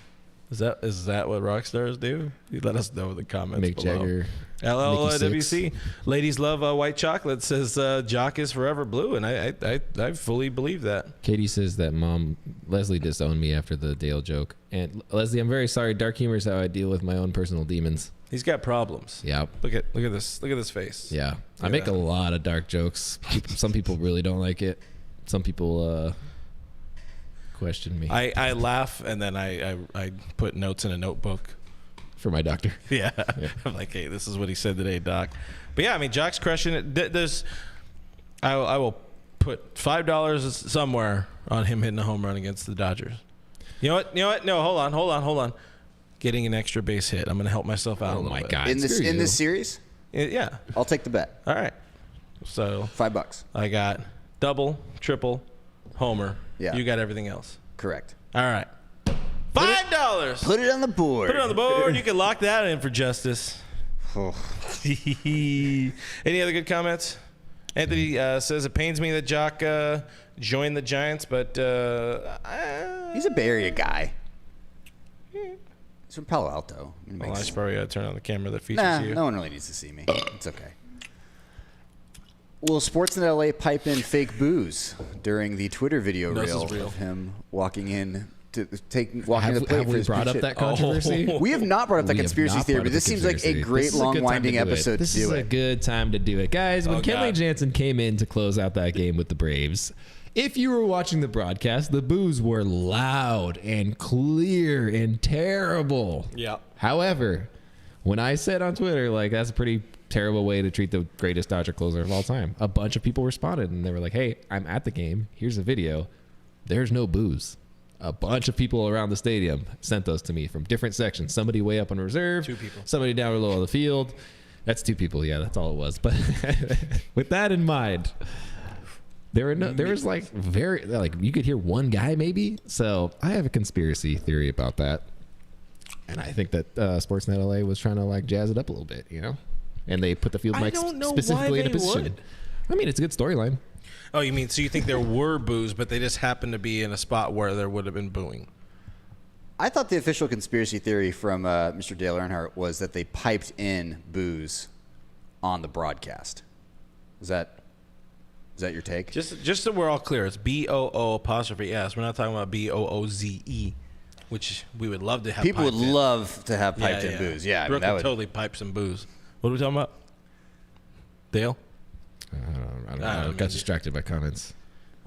Is that what rock stars do? You let us know in the comments Mick below. Jagger. LLWC. Ladies love white chocolate. Says Jock is forever blue, and I fully believe that. Katie says that Mom Leslie disowned me after the Dale joke. And Leslie, I'm very sorry. Dark humor is how I deal with my own personal demons. He's got problems. Yeah. Look at this face. Yeah. I at make that. a lot of dark jokes. Some people really don't like it. Some people question me I laugh and then I put notes in a notebook. for my doctor. Yeah. I'm like, hey, this is what he said today, Doc. But yeah, I mean, Jock's crushing it. I will put $5 somewhere on him hitting a home run against the Dodgers. You know what? No, hold on. Getting an extra base hit. I'm going to help myself out a Oh little my bit. God. In this Screw you. series, Yeah. I'll take the bet. All right. So $5. I got double, triple, homer. Yeah. You got everything else. Correct. All right. $5. Put it on the board. Put it on the board. You can lock that in for justice. Oh. Any other good comments? Anthony says it pains me that Jock joined the Giants, but He's a Bay Area guy. He's from Palo Alto. well, I should probably turn on the camera that features Nah, you. no one really needs to see me. It's okay. Will Sportsnet LA pipe in fake booze during the Twitter video No, this reel is real. of him walking in to walking to Have, the plate have for we his brought pitch up hit? that controversy? We have not brought up that We have conspiracy not theory, brought but up this the seems like a conspiracy. great This is a long good time to winding do it. episode This to do is a it. good time to do it. Guys, when Oh, Kenley God. Jansen came in to close out that game with the Braves, if you were watching the broadcast, the boos were loud and clear and terrible. Yeah. However, when I said on Twitter, like, that's a pretty terrible way to treat the greatest Dodger closer of all time, a bunch of people responded and they were like, hey, I'm at the game. Here's a video. There's no booze. A bunch of people around the stadium sent those to me from different sections. Somebody way up on reserve. 2 people. Somebody down below on the field. That's 2 people. Yeah, that's all it was. But with that in mind, there was like you could hear one guy maybe. So I have a conspiracy theory about that. And I think that Sportsnet LA was trying to like jazz it up a little bit, you know? and they put the field I mics don't know specifically why in a they position. would. I mean, it's a good storyline. Oh, you mean, so you think there were boos, but they just happened to be in a spot where there would have been booing? I thought the official conspiracy theory from Mr. Dale Earnhardt was that they piped in booze on the broadcast. Is that your take? Just so we're all clear, it's BOO''S. We're not talking about BOOZE, which we would love to have. People would piped in. love to have piped in booze. Yeah, I mean, Brooke that would would totally pipe some booze. What are we talking about? Dale? I don't know. I got distracted by comments.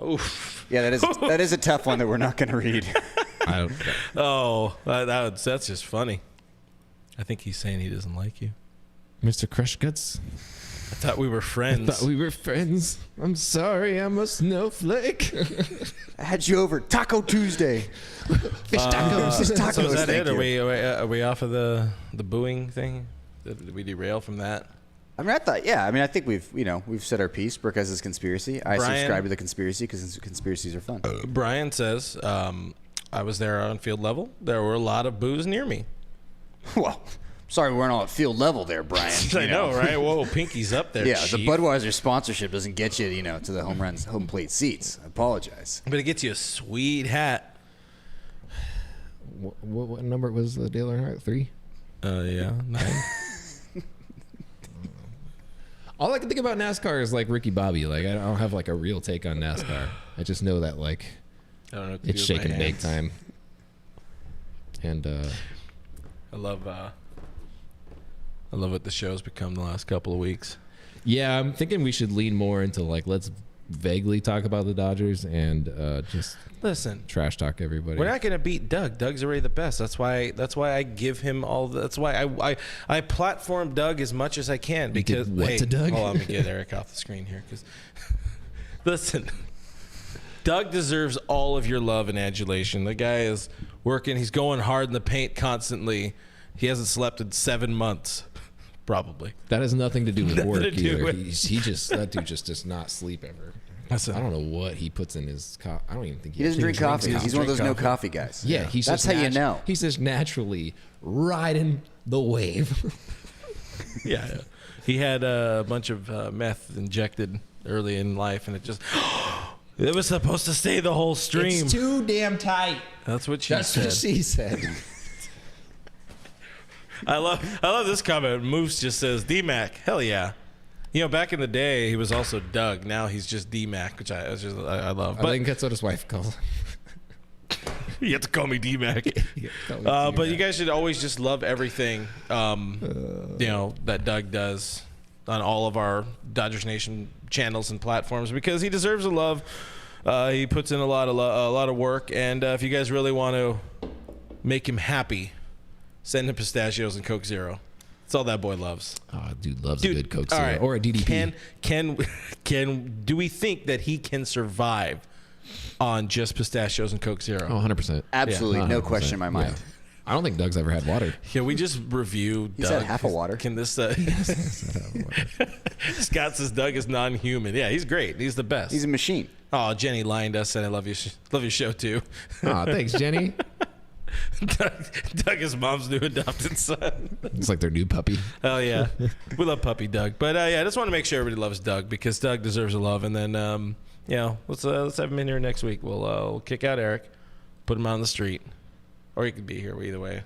Oof. Yeah, that is a tough one that we're not going to read. I don't. Oh, that's just funny. I think he's saying he doesn't like you. Mr. Crush Guts. I thought we were friends. I thought we were friends. I'm sorry, I'm a snowflake. I had you over Taco Tuesday. Fish tacos. Fish tacos. So is that thank it? you. Are we off of the booing thing? Did we derail from that? I mean, I think we've said our piece. Brooke has his conspiracy. I Brian- subscribe to the conspiracy because conspiracies are fun. Brian says, I was there on field level. There were a lot of boos near me. Well, sorry we weren't all at field level there, Brian. I know, right? Whoa, pinky's up there, Yeah, Chief. the Budweiser sponsorship doesn't get you, to the home plate seats. I apologize. But it gets you a sweet hat. What number was the Dale Earnhardt? 3? Yeah, 9. All I can think about NASCAR is like Ricky Bobby. Like I don't have like a real take on NASCAR. I just know that like I don't know what to it's do with shake my and bake hands. time. And I love what the show's become the last couple of weeks. yeah, I'm thinking we should lean more into like let's vaguely talk about the Dodgers and just Listen, trash talk everybody. we're not going to beat Doug. Doug's already the best. That's why I give him all. That's why I platform Doug as much as I can because did what to Doug? Hold on, let me get Eric off the screen here. Because listen, Doug deserves all of your love and adulation. The guy is working. He's going hard in the paint constantly. He hasn't slept in 7 months, probably. That has nothing to do with Nothing work to do either. with- That dude just does not sleep ever. Listen, I don't know what he puts in his coffee. I don't even think He doesn't drink drinks coffee. He's one of those no coffee guys. Yeah, he's That's just how you know. He's just naturally riding the wave. yeah. He had a bunch of meth injected early in life, and it just it was supposed to stay the whole stream. It's too damn tight. That's what she That's said. what she said. I love this comment. Moose just says D-Mac. Hell yeah. Back in the day, he was also Doug. Now he's just D-Mac, which I love. I But think that's what his wife calls him. you have to call me D-Mac. But you guys should always just love everything, that Doug does on all of our Dodgers Nation channels and platforms because he deserves the love. He puts in a lot of work, and if you guys really want to make him happy, send him pistachios and Coke Zero. That's all that boy loves. Oh, dude loves a good Coke all Zero right. or a DDP. Do we think that he can survive on just pistachios and Coke Zero? Oh, 100%. Absolutely, Yeah, no 100%. question in my mind. Yeah. I don't think Doug's ever had water. Can we just review He's Doug? had half a water. Can this Scott says Doug is non-human. Yeah, he's great. He's the best. He's a machine. Oh, Jenny lined us, and I love you. Love your show too. Oh, thanks, Jenny. Doug is mom's new adopted son. It's like their new puppy. Hell yeah, we love puppy Doug. But yeah, I just want to make sure everybody loves Doug because Doug deserves a love. And then let's have him in here next week. We'll kick out Eric, put him out on the street, or he could be here either way.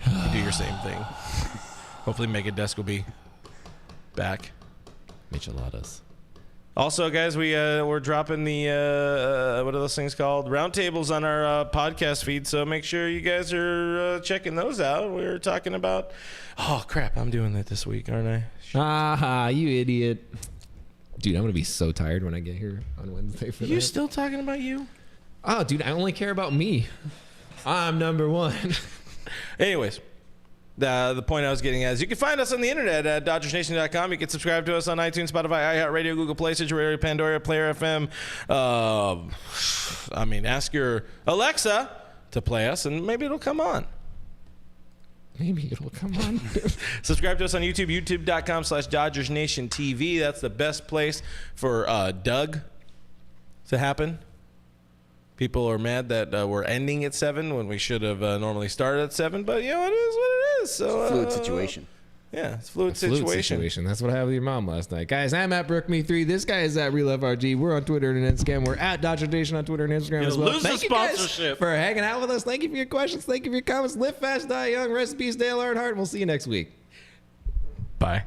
You can do your same thing. Hopefully, Megadesk will be back. Micheladas. Also, guys, we're dropping the what are those things called? Roundtables on our podcast feed. So make sure you guys are checking those out. We're talking about. Oh crap! I'm doing that this week, aren't I? Ah, you idiot. Dude, I'm going to be so tired when I get here on Wednesday for You that. still talking about you? Oh, dude, I only care about me. I'm number one. Anyways, the point I was getting at is you can find us on the internet at DodgersNation.com. You can subscribe to us on iTunes, Spotify, iHeartRadio, Google Play, Stitcher Radio, Pandora, Player FM. Ask your Alexa to play us, and maybe it'll come on. Maybe it'll come on. Subscribe to us on YouTube, youtube.com/DodgersNationTV. That's the best place for Doug to happen. People are mad that we're ending at 7 when we should have normally started at 7, but it is what it is. So Fluid situation. Yeah, it's a fluid Fluid situation. That's what happened with your mom last night. Guys, I'm at BrookMe3. This guy is at RealFRG. We're on Twitter and Instagram. We're at Dodger Nation on Twitter and Instagram as well. Lose the Thank you guys sponsorship. for hanging out with us. Thank you for your questions. Thank you for your comments. Live fast, die young. Rest in peace, Dale Earnhardt. We'll see you next week. Bye.